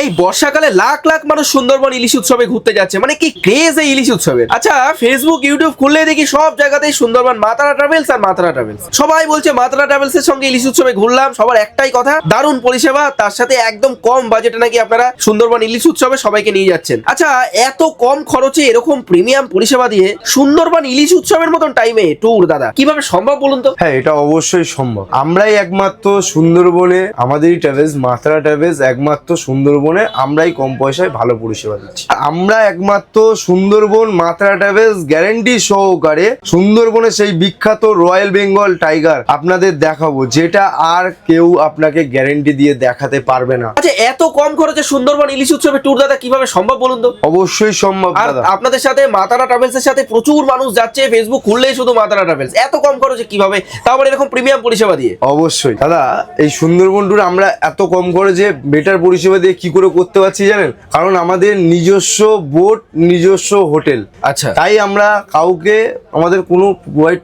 এই বর্ষাকালে লাখ লাখ মানুষ সুন্দরবন ইলিশ উৎসবে ঘুরতে যাচ্ছে, মানে কি ক্রেজ এই ইলিশ উৎসবের। আচ্ছা, ফেসবুক ইউটিউব খুললে দেখি সব জায়গাতেই সুন্দরবন মাতারা ট্রাভেলস আর মাতারা ট্রাভেলস। সবাই বলছে মাতারা ট্রাভেলস এর সঙ্গে ইলিশ উৎসবে ঘুরলাম, সবার একটাই কথা দারুণ পরিষেবা, তার সাথে একদম কম বাজেটে নাকি আপনারা সুন্দরবন ইলিশ উৎসবে সবাইকে নিয়ে যাচ্ছেন। আচ্ছা, এত কম খরচে এরকম প্রিমিয়াম পরিষেবা দিয়ে সুন্দরবন ইলিশ উৎসবের মতন টাইমে ট্যুর দাদা কিভাবে সম্ভব বলুন তো? হ্যাঁ, এটা অবশ্যই সম্ভব। আমরাই একমাত্র সুন্দরবনে, আমাদেরই ট্রাভেলস মাতারা ট্রাভেলস একমাত্র সুন্দরবনে আমরাই কম পয়সায় ভালো পরিষেবা দিচ্ছি। আমরা একমাত্র সুন্দরবন মাতারা ট্রাভেলস গ্যারান্টি সহকারে সুন্দরবনে সেই বিখ্যাত রয়্যাল বেঙ্গল টাইগার আপনাদের দেখাবো, যেটা আর কেউ আপনাকে গ্যারান্টি দিয়ে দেখাতে পারবে না। আচ্ছা, এত কম খরচে সুন্দরবন ইলিশ উৎসবে ট্যুর দাদা কিভাবে সম্ভব বলুন তো? অবশ্যই সম্ভব আর দাদা। আপনাদের সাথে মাতারা ট্রাভেলস এর সাথে প্রচুর মানুষ যাচ্ছে, ফেসবুক খুললেই শুধু মাতারা ট্রাভেলস। এত কম খরচে কিভাবে, তাও আবার এরকম প্রিমিয়াম পরিষেবা দিয়ে? অবশ্যই দাদা, এই সুন্দরবন ট্যুর আমরা এত কম খরচে বেটার পরিষেবা দিয়ে কি করে করতে পারছি জানেন? কারণ আমাদের নিজস্ব বোট, নিজস্ব হোটেল। আচ্ছা, তাই আমরা কাউকে আমাদের কোনো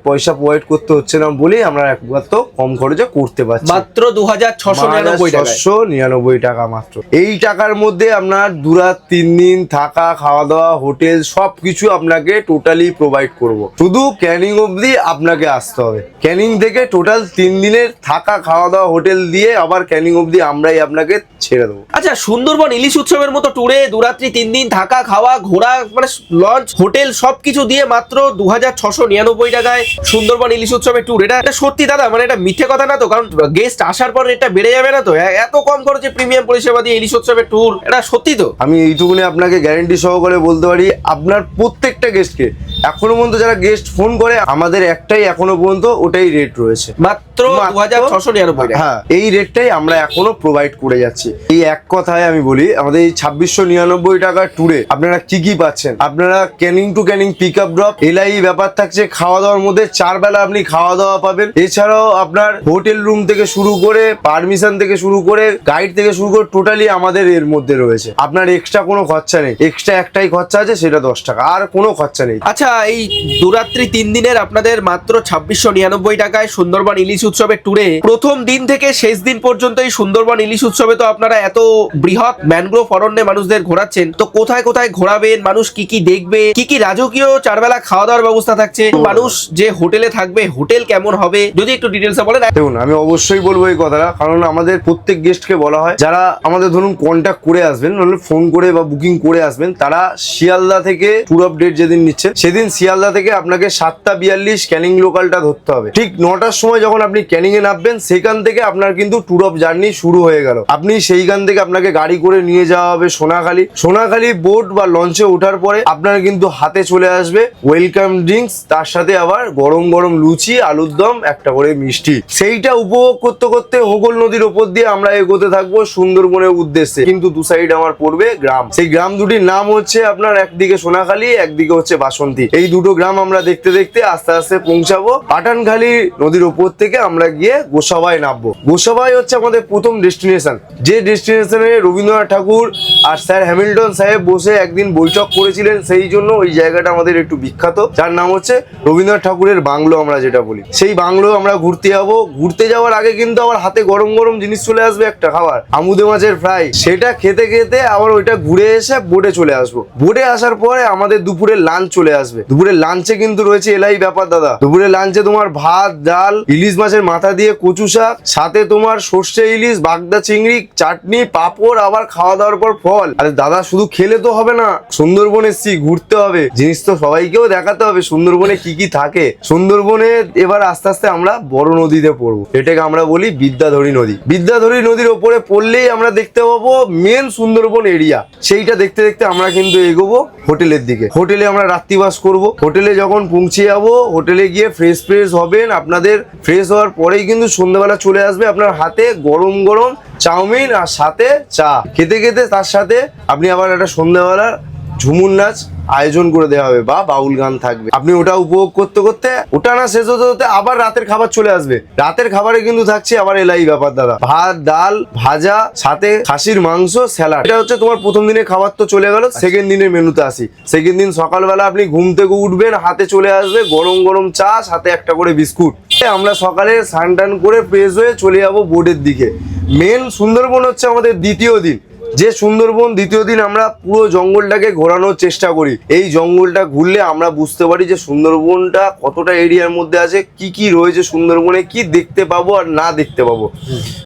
পয়সা প্রোভাইড করতে হচ্ছে না বলেই আমরা একমাত্র কম খরচে করতে পারছি। মাত্র 2699 টাকা মাত্র। এই টাকার মধ্যে আপনার 2-3 দিন থাকা, খাওয়া দাওয়া, হোটেল সবকিছু আপনাকে টোটালি প্রোভাইড করব। শুধু ক্যানিং অবধি আপনাকে আসতে হবে। ক্যানিং থেকে টোটাল 3 দিনের থাকা, খাওয়া দাওয়া, হোটেল দিয়ে আবার ক্যানিং অবধি আমরাই আপনাকে ছেড়ে দেবো। আচ্ছা, সুন্দরবন ইলিশ উৎসবের মতো ট্যুরে 2 রাত্রি 3 দিন থাকা, খাওয়া, ঘোরা, মানে লঞ্চ, হোটেল সবকিছু দিয়ে মাত্র 2699 টাকায় সুন্দরবন ইলিশ উৎসবের ট্যুর। এটা সত্যি দাদা, মানে এটা মিথ্যে কথা না তো? কারণ গেস্ট আসার পর এটা বেড়ে যাবে না তো? এত কম খরচে প্রিমিয়াম পরিষেবা দিয়ে ইলিশ উৎসবের ট্যুর, এটা সত্যি তো? আমি এইটুকুনি আপনাকে গ্যারান্টি সহকারে বলতে পারি, আপনার প্রত্যেকটা গেস্টকে এখনো পর্যন্ত যারা গেস্ট ফোন করে, আমাদের একটাই এখনো পর্যন্ত ওটাই রেট রয়েছে, মাত্র 2699 টাকা। হ্যাঁ, এই রেটটাই আমরা এখনো প্রোভাইড করে যাচ্ছি। এই এক কথায় আমি বলি, আমাদের এই 2699 টাকার ট্যুরে আপনারা কি কি পাচ্ছেন? আপনারা Canning to Canning pick up drop, এলআই ব্যাপার থাকছে, খাওয়া দাওয়ার মধ্যে 4 বেলা আপনি খাওয়া দাওয়া পাবেন। এছাড়াও আপনার হোটেল রুম থেকে শুরু করে, পারমিশন থেকে শুরু করে, গাইড থেকে শুরু করে টোটালি আমাদের এর মধ্যে রয়েছে। আপনার এক্সট্রা কোনো খরচা নেই। এক্সট্রা একটাই খরচা আছে, সেটা 10 টাকা, আর কোনো খরচা নেই। আচ্ছা, এই 2 রাত্রি 3 দিনের আপনাদের মাত্র 2699 টাকায় সুন্দরবন ইলিশ উৎসবের ট্যুরে প্রথম দিন থেকে শেষ দিন পর্যন্ত এই সুন্দরবন ইলিশ উৎসবে তো আপনারা এত বৃহৎ ম্যানগ্রোভ অরণ্যে মানুষদের ঘোরাচ্ছেন, তো কোথায় কোথায় ঘোরাবেন, মানুষ কি কি দেখবে, কি কি রাজকীয় 4 বেলা খাওয়া দাওয়ার ব্যবস্থা থাকছে, মানুষ যে হোটেলে থাকবে হোটেল কেমন হবে, যদি একটু ডিটেলসে বলেন। দেখুন, আমি অবশ্যই বলবো এই কথাটা, কারণ আমাদের প্রত্যেক গেস্টকে বলা হয়, যারা আমাদের ধরুন কন্ট্যাক্ট করে আসবেন, নাহলে ফোন করে বা বুকিং করে আসবেন, তারা শিয়ালদা থেকে ট্যুর আপডেট যেদিন নিচ্ছেন সেদিন শিয়ালদা থেকে আপনাকে 7:42 ক্যানিং লোকালটা ধরতে হবে। ঠিক 9টার সময় যখন আপনি ক্যানিং এ নামবেন, সেখান থেকে আপনার কিন্তু ট্যুর অফ জার্নি শুরু হয়ে গেল। আপনি সেইখান থেকে আপনাকে গাড়ি করে নিয়ে যাওয়া হবে সোনাখালী বোট বা লঞ্চে ওঠার পরে আপনার কিন্তু হাতে চলে আসবে ওয়েলকাম ড্রিঙ্কস, তার সাথে আবার গরম গরম লুচি, আলুর দম, একটা করে মিষ্টি। সেইটা উপভোগ করতে করতে হোগল নদীর ওপর দিয়ে আমরা এগোতে থাকবো সুন্দরবনের উদ্দেশ্যে। কিন্তু দু সাইড আমার পড়বে গ্রাম। সেই গ্রাম দুটির নাম হচ্ছে আপনার, একদিকে সোনাখালী, একদিকে হচ্ছে বাসন্তী। এই দুটো গ্রাম আমরা দেখতে দেখতে আস্তে আস্তে পৌঁছাবো পাঠানখালী নদীর ওপর থেকে। আমরা গিয়ে গোসাবায় নামবো। গোসাবাই হচ্ছে আমাদের প্রথম ডেস্টিনেশন, যে ডেস্টিনেশনে রবীন্দ্রনাথ ঠাকুর আর স্যার হ্যামিল্টন সাহেব বসে একদিন বৈঠক করেছিলেন। সেই জন্য ওই জায়গাটা আমাদের একটু বিখ্যাত, যার নাম হচ্ছে রবীন্দ্রনাথ ঠাকুরের বাংলো আমরা যেটা বলি। সেই বাংলো আমরা ঘুরতে যাবো। ঘুরতে যাওয়ার আগে কিন্তু আমার হাতে গরম গরম জিনিস চলে আসবে, একটা খাবার আমুদে মাছের ফ্রাই। সেটা খেতে খেতে আবার ওইটা ঘুরে এসে বোটে চলে আসবো। বোটে আসার পরে আমাদের দুপুরে লাঞ্চ চলে আসবে। দুপুরে লাঞ্চে কিন্তু রয়েছে এলাই ব্যাপার দাদা। দুপুরে লাঞ্চে তোমার ভাত, ডাল, ইলিশ মাছের মাথা দিয়ে কচু শাক, সাথে তোমার সর্ষে ইলিশ, বাগদা চিংড়ি, চাটনি, পাঁপড়, আবার খাওয়া দাওয়ার পর ফল। আরে দাদা, শুধু খেলে তো হবে না, সুন্দরবন এসছি, ঘুরতে হবে, জিনিস তো সবাইকেও দেখাতে হবে সুন্দরবনে কি কি থাকে। সুন্দরবনে এবার আস্তে আস্তে আমরা বড় নদীতে পড়বো, এটাকে আমরা বলি বিদ্যাধরী নদী। বিদ্যাধরী নদীর ওপরে পড়লেই আমরা দেখতে পাবো মেন সুন্দরবন এরিয়া। সেইটা দেখতে দেখতে আমরা কিন্তু এগোবো হোটেলের দিকে। হোটেলে আমরা রাত্রিবাস করব। হোটেলে যখন পৌঁছে যাবো, হোটেলে গিয়ে ফ্রেশ হবেন। আপনাদের ফ্রেশ হওয়ার পরেই কিন্তু সন্ধ্যাবেলা চলে আসবে আপনার হাতে গরম গরম চাউমিন আর সাথে চা। খেতে খেতে তার সাথে আপনি আবার একটা সন্ধ্যাবেলা ঝুমুর নাচ আয়োজন করে দেওয়া হবে বা বাউল গান থাকবে। আপনি ওটা উপভোগ করতে করতে, ওটা না শেষ হতে হতে আবার রাতের খাবার চলে আসবে। রাতের খাবারে কিন্তু থাকছে আবার এলাই ব্যাপার দাদা, ভাত, ডাল, ভাজা, সাথে খাসির মাংস, স্যালাড। এটা হচ্ছে তোমার প্রথম দিনের খাবার তো চলে গেল। সেকেন্ড দিনের মেনুতে আসি। সেকেন্ড দিন সকালবেলা আপনি ঘুম থেকে উঠবেন, হাতে চলে আসবে গরম গরম চা, সাথে একটা করে বিস্কুট। আমরা সকালে স্নান টান করে ফ্রেশ হয়ে চলে যাবো বোটের দিকে। মেন সুন্দরবন হচ্ছে আমাদের দ্বিতীয় দিন। যে সুন্দরবন দ্বিতীয় দিন আমরা পুরো জঙ্গলটাকে ঘোরানোর চেষ্টা করি। এই জঙ্গলটা ঘুরলে আমরা বুঝতে পারি যে সুন্দরবনটা কতটা এরিয়ার মধ্যে আছে, কি কি রয়েছে সুন্দরবনে, কি দেখতে পাবো আর না দেখতে পাবো।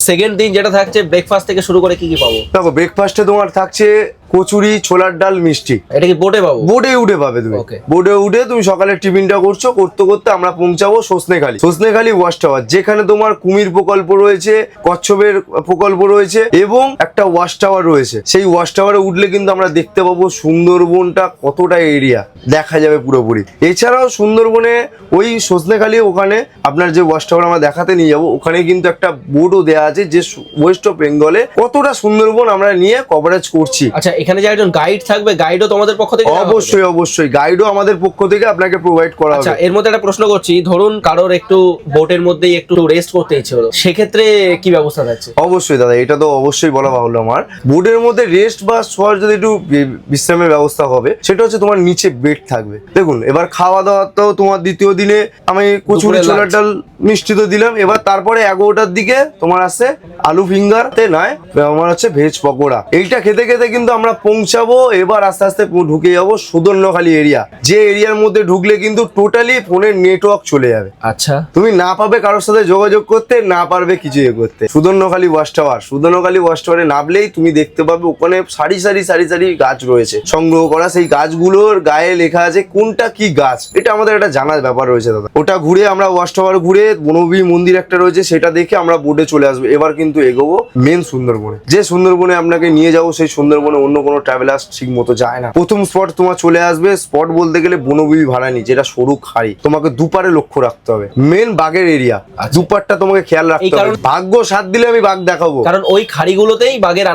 সেকেন্ড দিন যেটা থাকছে ব্রেকফাস্ট থেকে শুরু করে কি কি পাবো? দেখো ব্রেকফাস্টে তোমার থাকছে কচুরি, ছোলার ডাল, মিষ্টি। এটা কি বোটে পাবো? বোটে উঠে পাবে তুমি। Okay. বোটে উঠে তুমি সকালে টিফিনটা করছো, করতে করতে আমরা পৌঁছাবো সজনেখালি ওয়াচ টাওয়ার, যেখানে তোমার কুমির প্রকল্প রয়েছে, কচ্ছপের প্রকল্প রয়েছে এবং একটা ওয়াচ টাওয়ার রয়েছে। সেই ওয়াচ টাওয়ারে উঠলে কিন্তু আমরা দেখতে পাবো সুন্দরবনটা কতটা এরিয়া দেখা যাবে পুরোপুরি। এছাড়াও সুন্দরবনে ওই সজনেখালি ওখানে আপনার যে ওয়াচ টাওয়ার আমরা দেখাতে নিয়ে যাবো, ওখানে কিন্তু একটা বোর্ডও দেওয়া আছে যে ওয়েস্ট অফ বেঙ্গলে কতটা সুন্দরবন আমরা নিয়ে কভারেজ করছি। আচ্ছা, এখানে যে একজন গাইড থাকবে, গাইডও তোমাদের পক্ষ থেকে দেওয়া হবে? অবশ্যই অবশ্যই, গাইডও আমাদের পক্ষ থেকে আপনাকে প্রোভাইড করা আচ্ছা, হবে। এর মধ্যে একটা প্রশ্ন করছি, ধরুন কারোর একটু বোটের মধ্যেই একটু রেস্ট করতে ইচ্ছে হলো, সেক্ষেত্রে কি ব্যবস্থা থাকছে? অবশ্যই দাদা, এটা তো অবশ্যই বলা বাহুল্য আমার। বোর্ডের মধ্যে রেস্ট বা শোয়ার যদি একটু বিশ্রামের ব্যবস্থা হবে, সেটা হচ্ছে তোমার নিচে বেড থাকবে। দেখুন এবার খাওয়া দাওয়া তো তোমার দ্বিতীয় দিনে আমি কচুরি, দুপুরে ছোলার lunch। ডাল, মিষ্টি তো দিলাম। এবার তারপরে 11টার দিকে তোমার আসছে আলু ফিঙ্গার নয়, আমার হচ্ছে ভেজ পকোড়া। এইটা খেতে খেতে কিন্তু আমরা পৌঁছাবো এবার আস্তে আস্তে ঢুকে যাবো সুদর্ণখালি এরিয়া, যে এরিয়ার মধ্যে ঢুকলে কিন্তু টোটালি ফোনের নেটওয়ার্ক চলে যাবে। আচ্ছা, তুমি না পাবে কারোর সাথে যোগাযোগ করতে, না পারবে কিছু করতে। সুদর্ণখালি ওয়াচ টাওয়ার, সুদর্ণখালি ওয়াচ টাওয়ারে নামলেই তুমি দেখতে পাবে ওখানে সারি সারি সারি সারি গাছ রয়েছে সংগ্রহ করা। সেই গাছগুলোর গায়ে লেখা আছে কোনটা কি গাছ, এটা আমাদের একটা জানার ব্যাপার রয়েছে দাদা। ওটা ঘুরে আমরা ওয়াচ টাওয়ার ঘুরে বনবী মন্দির একটা রয়েছে, সেটা দেখে আমরা বোটে চলে আসবো। এবার কিন্তু এগোবো মেন সুন্দরবনে। যে সুন্দরবনে আপনাকে নিয়ে যাবো, সেই সুন্দরবনে অন্য কোনো ট্রাভেলার্স ঠিক মতো যায় না। প্রথম স্পট তোমার চলে আসবে, স্পট বলতে গেলে বনবী ভাড়ানি, যেটা সরু খাড়ি। তোমাকে দুপারে লক্ষ্য রাখতে হবে, মেন বাঘের এরিয়া। দুপারটা তোমাকে খেয়াল রাখতে হবে। ভাগ্য সাথ দিলে আমি বাঘ দেখাবো, কারণ ওই খাড়িগুলোতেই বাঘের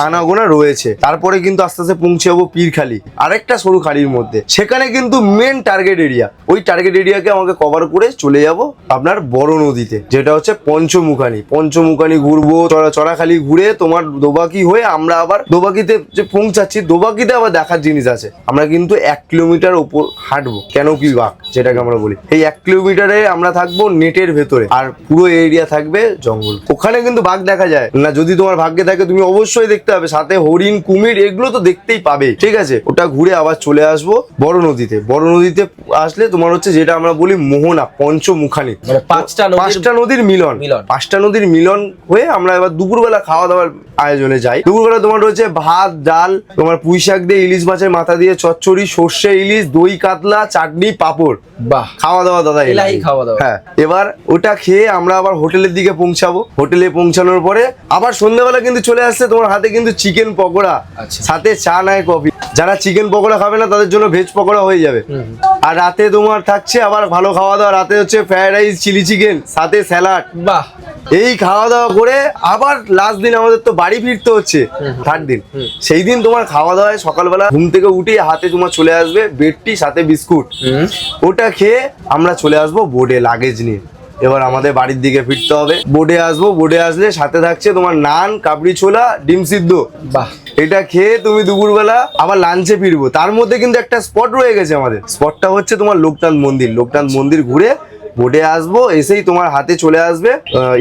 আনাগোনা রয়েছে। তারপরে কিন্তু আস্তে আস্তে পৌঁছে যাবো পীরখালি, আরেকটা সরু খাড়ির মধ্যে। সেখানে কিন্তু মেন টার্গেট এরিয়া, ওই টার্গেট এরিয়াকে আমাকে কভার করে চলে যাব আপনার বড় নদীতে, যেটা হচ্ছে পঞ্চমুখানি ঘুরবো। চড়াখালি ঘুরে তোমার দোবাকি হয়ে আমরা আবার দোবাকিতে যে পৌঁছাচ্ছি, দোবাকিতে আবার দেখার জিনিস আছে। আমরা কিন্তু 1 কিলোমিটার উপর হাঁটবো, কেন কি বাঘ যেটাকে আমরা বলি। এই 1 কিলোমিটারে আমরা থাকবো নেটের ভেতরে, আর পুরো এরিয়া থাকবে জঙ্গল। ওখানে কিন্তু বাঘ দেখা যায় না, যদি তোমার ভাগ্যে থাকে তুমি অবশ্যই দেখতে পাবে। সাথে হরিণ, কুমির এগুলো তো দেখতেই পাবে, ঠিক আছে। ওটা ঘুরে আবার চলে আসবো বড় নদীতে। বড় নদীতে আসলে তোমার হচ্ছে যেটা আমরা বলি মোহনা, পঞ্চমুখানি, মানে পাঁচটা নদীর মিলন। 5টা নদীর মিলন হয়ে আমরা এবার দুপুরবেলা খাওয়া দাওয়ার আয়োজনে যাই। দুপুরবেলা তোমার রয়েছে ভাত, ডাল, তোমার পুঁই শাক দিয়ে ইলিশ মাছের মাথা দিয়ে চচ্চড়ি, সর্ষে ইলিশ, দই কাতলা, চাটনি, পাঁপড়। বাহ, খাওয়া দাওয়া দাদা, এলাই খাওয়া দাওয়া। হ্যাঁ, এবার ওটা খেয়ে আমরা আবার হোটেলের দিকে পৌঁছাবো। হোটেলে পৌঁছানোর পরে আবার সন্ধ্যাবেলা কিন্তু চলে আসছে তোমার হাতে কিন্তু চিকেন পকোড়া, সাথে চা নয় কফি। যারা চিকেন পকোড়া খাবে না তাদের জন্য ভেজ পকোড়া হয়ে যাবে। আর রাতে তোমার থাকছে আবার ভালো খাওয়া দাওয়া। রাতে হচ্ছে ফ্রাইড রাইস, চিলি চিকেন, সাথে স্যালাড। বাহ, এই খাওয়া দাওয়া করে আবার লাস্ট দিন আমাদের তো বাড়ি ফিরতে হচ্ছে, থার্ড দিন। সেই দিন তোমার খাওয়া দাওয়ায় সকালবেলা ঘুম থেকে উঠে হাতে তোমার চলে আসবে বেডটি, সাথে বিস্কুট। ওটা খেয়ে আমরা চলে আসবো বোর্ডে লাগেজ নিয়ে। এবার আমাদের বাড়ির দিকে ফিরতে হবে। বোর্ডে আসবো, বোর্ডে আসলে সাথে থাকছে তোমার নান, কাবলি ছোলা, ডিম সিদ্ধ। বাহ, এটা খেয়ে তুমি দুপুরবেলা আবার লাঞ্চে ফিরবো। তার মধ্যে কিন্তু একটা স্পট রয়ে গেছে আমাদের। স্পটটা হচ্ছে তোমার লোকনাথ মন্দির ঘুরে বোটে আসবো। এসেই তোমার হাতে চলে আসবে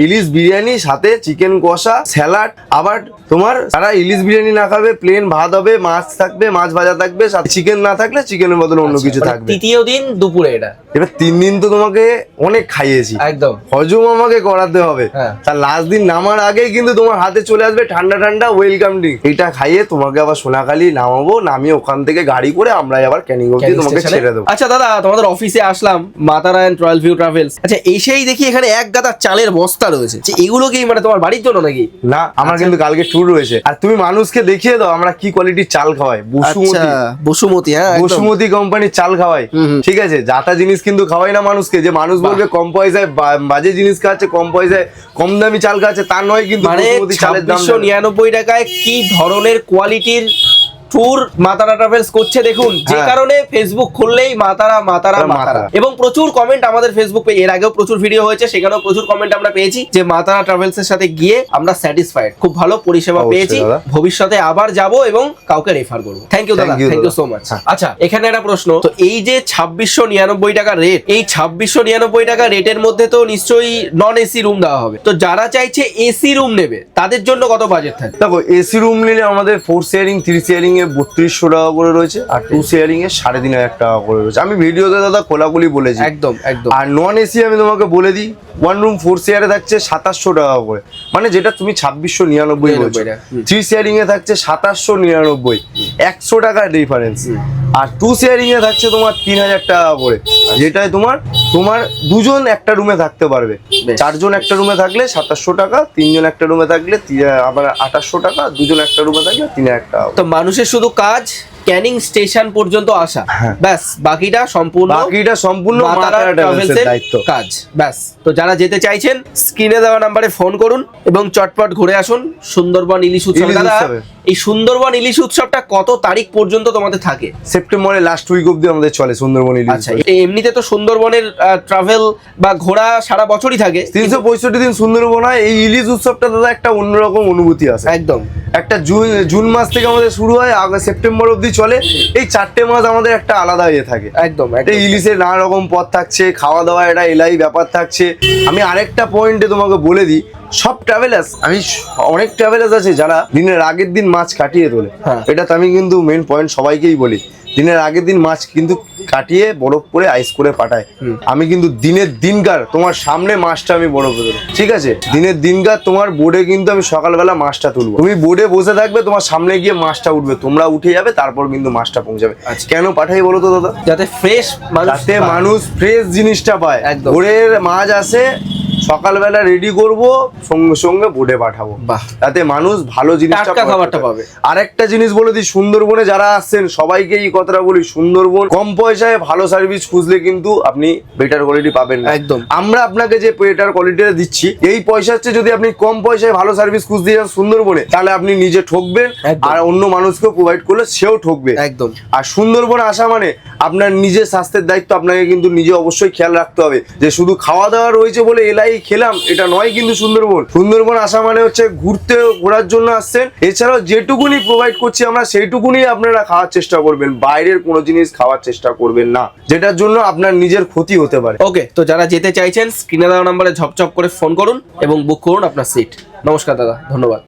ইলিশ বিরিয়ানি, সাথে চিকেন কষা, স্যালাড। আবার তোমার যারা ইলিশ বিরিয়ানি না খাবে, প্লেন ভাত হবে, মাছ থাকবে, মাছ ভাজা থাকবে, সাথে চিকেন না থাকলে চিকেনের বদলে অন্য কিছু থাকবে। তৃতীয় দিন দুপুরে এটা। এবার 3 দিন তো তোমাকে অনেক খাইয়েছি, একদম হজম আমাকে করাতে হবে। তার লাস্ট দিন নামার আগেই কিন্তু তোমার হাতে চলে আসবে ঠান্ডা ঠান্ডা ওয়েলকাম ড্রিঙ্ক। এটা খাইয়ে তোমাকে আবার সোনাখালি নামাবো, নামিয়ে ওখান থেকে গাড়ি করে আমরা আবার ক্যানিং অবধি তোমাকে ছেড়ে দেবো। আচ্ছা দাদা, তোমাদের অফিসে আসলাম, মাতারায়ণ রয়্যাল ভিউ ট্রাভেলস। আচ্ছা, এসেই দেখি এখানে এক গাদা চালের বস্তা রয়েছে। এগুলো কি মানে তোমার বাড়ির জন্য নাকি? না, আমার কিন্তু কালকে ট্যুর রয়েছে। আর তুমি মানুষকে দেখিয়ে দাও আমরা কি কোয়ালিটির চাল খাওয়াই। বসুমতী, হ্যাঁ, বসুমতী কোম্পানির চাল খাওয়াই, ঠিক আছে। যাতা জিনিস কিন্তু খাওয়াই না মানুষকে, যে মানুষ বলবে কম পয়সায় বাজে জিনিস খাচ্ছে, কম পয়সায় কম দামি চাল খাচ্ছে, তা নয়। কিন্তু মানে বসুমতী চালের দাম 2699 টাকায় কি ধরনের কোয়ালিটির ট্যুর মাতারা ট্রাভেলস করছে দেখুন, যে হ্যাঁ। কারণে ফেসবুক খুললেই মাতারা মাতারা মাতারা, মাতারা। এবং প্রচুর কমেন্ট আমাদের ফেসবুক পেজে, এর আগেও প্রচুর ভিডিও হয়েছে, সেখানেও প্রচুর কমেন্ট আমরা পেয়েছি যে মাতারা ট্রাভেলস এর সাথে গিয়ে আমরা স্যাটিসফাইড, খুব ভালো পরিষেবা অবশ্যই পেয়েছি, দাদা। ভবিষ্যতে আবার যাব এবং কাউকে রেফার করবো। থ্যাংক ইউ দাদা, Thank you থ্যাংক ইউ দাদা। So much. হ্যাঁ। আচ্ছা, এখানে একটা প্রশ্ন, তো এই যে 2699 টাকা রেট, এই 2699 টাকা রেটের মধ্যে তো নিশ্চয়ই নন এসি রুম দেওয়া হবে, তো যারা চাইছে এসি রুম নেবে তাদের জন্য কত বাজেট থাকে? দেখো, এসি রুম নিলে আমাদের 4 শেয়ারিং 3 শেয়ারিং এ 3200 টাকা করে রয়েছে, আর 2 শেয়ারিং এ 3500 টাকা করে রয়েছে। আমি ভিডিওতে দাদা খোলাখুলি বলেছি। একদম একদম। আর নন এসি আমি তোমাকে বলে দিই, 1 রুম 4 শেয়ারে থাকছে 2700 টাকা করে, মানে যেটা তুমি 2699 বলছো। 3 শেয়ারিং এ থাকছে 2799, 100 টাকার ডিফারেন্স। আর 2 শেয়ারিং এ থাকছে তোমার 3000 টাকা করে, যেটায় তোমার দুজন একটা রুমে থাকতে পারবে। বেশ। 4 জন একটা রুমে থাকলে 2700 টাকা, 3 জন একটা রুমে থাকলে আবার 2800 টাকা, 2 জন একটা রুমে থাকলে 3000 টাকা। তো মানুষের শুধু কাজ ক্যানিং স্টেশন পর্যন্ত আসা, হ্যাঁ। ব্যাস, বাকিটা সম্পূর্ণ মাতারা মাতারা ট্রাভেলসের ট্রাভেলসের দায়িত্ব। কাজ, ব্যাস। তো যারা যেতে চাইছেন স্ক্রিনে দেওয়া নাম্বারে ফোন করুন এবং চটপট ঘুরে আসুন সুন্দরবন ইলিশ উৎসব। ইলিশ দাদা, উৎসবে। এই সুন্দরবন ইলিশ উৎসবটা কত তারিখ পর্যন্ত তোমাদের থাকে? সেপ্টেম্বরের লাস্ট উইক অবধি আমাদের চলে সুন্দরবন ইলিশ আচ্ছা, উৎসব। এমনিতে তো সুন্দরবনের ট্রাভেল বা ঘোরা সারা বছরই থাকে, 365 দিন সুন্দরবন হয়। এই ইলিশ উৎসবটা দাদা একটা অন্যরকম অনুভূতি আছে। একদম একটা জুন মাস থেকে আমাদের শুরু হয়, আগে সেপ্টেম্বর অবধি চলে। এই 4টে মাস আমাদের একটা আলাদা ইয়ে থাকে। একদম এই একদম। ইলিশের নানা রকম পথ থাকছে, খাওয়া দাওয়া একটা এলাই ব্যাপার থাকছে। আমি আরেকটা পয়েন্টে তোমাকে বলে দিই, সব ট্রাভেলার্স, অনেক ট্রাভেলার্স আছে যারা দিনের আগের দিন মাছ কাটিয়ে তোলে। হ্যাঁ। এটা তো আমি কিন্তু মেন পয়েন্ট সবাইকেই বলি, দিনের আগের দিন মাছ কিন্তু কাটিয়ে বরফ করে আইস করে পাঠায়। আমি কিন্তু দিনের দিনকার তোমার সামনে মাছটা আমি বরফে দেবো, ঠিক আছে? দিনের দিনকার তোমার বোর্ডে কিন্তু আমি সকালবেলা মাছটা তুলবো, তুমি বোর্ডে বসে থাকবে, তোমার সামনে গিয়ে মাছটা উঠবে, তোমরা উঠে যাবে, তারপর কিন্তু মাছটা পৌঁছাবে। আচ্ছা। কেন পাঠাই বলো তো দাদা? যাতে ফ্রেশ যাতে মানুষ ফ্রেশ জিনিসটা পায়। একদম। ভোরের মাছ আসে, সকালবেলা রেডি করব, সঙ্গে সঙ্গে বোর্ডে পাঠাবো, বাহ। যাতে মানুষ ভালো জিনিসটা টাটকা খাবারটা পাবে। আরেকটা জিনিস বলে দিই, সুন্দরবনে যারা আসছেন সবাইকে এই কথাটা বলি, সুন্দরবন কম পয়সায় ভালো সার্ভিস খুঁজলে কিন্তু আপনি বেটার কোয়ালিটি পাবেন না। একদম। আমরা আপনাকে যে বেটার কোয়ালিটিটা দিচ্ছি, এই পয়সা হচ্ছে যদি আপনি কম পয়সায় ভালো সার্ভিস খুঁজতে যান সুন্দরবনে, তাহলে আপনি নিজে ঠকবেন, একদম। আর অন্য মানুষকেও প্রোভাইড করলে সেও ঠকবে। একদম। আর সুন্দরবন আসা মানে আপনার নিজের স্বাস্থ্যের দায়িত্ব আপনাকে কিন্তু নিজে অবশ্যই খেয়াল রাখতে হবে, যে শুধু খাওয়া দাওয়া রয়েছে বলে এলাই খেলাম এটা নয় কিন্তু। সুন্দরবন আসা মানে হচ্ছে ঘোরার জন্য আসছেন, এছাড়াও যেটুকুনি প্রোভাইড করছি আমরা সেইটুকুনি আপনারা খাওয়ার চেষ্টা করবেন, বাইরের কোনো জিনিস খাওয়ার চেষ্টা করবেন না, যেটার জন্য আপনার নিজের ক্ষতি হতে পারে। ওকে, তো যারা যেতে চাইছেন স্ক্রিনে দেওয়া নাম্বারে ঝপঝপ করে ফোন করুন এবং বুক করুন আপনার সিট। নমস্কার দাদা, ধন্যবাদ।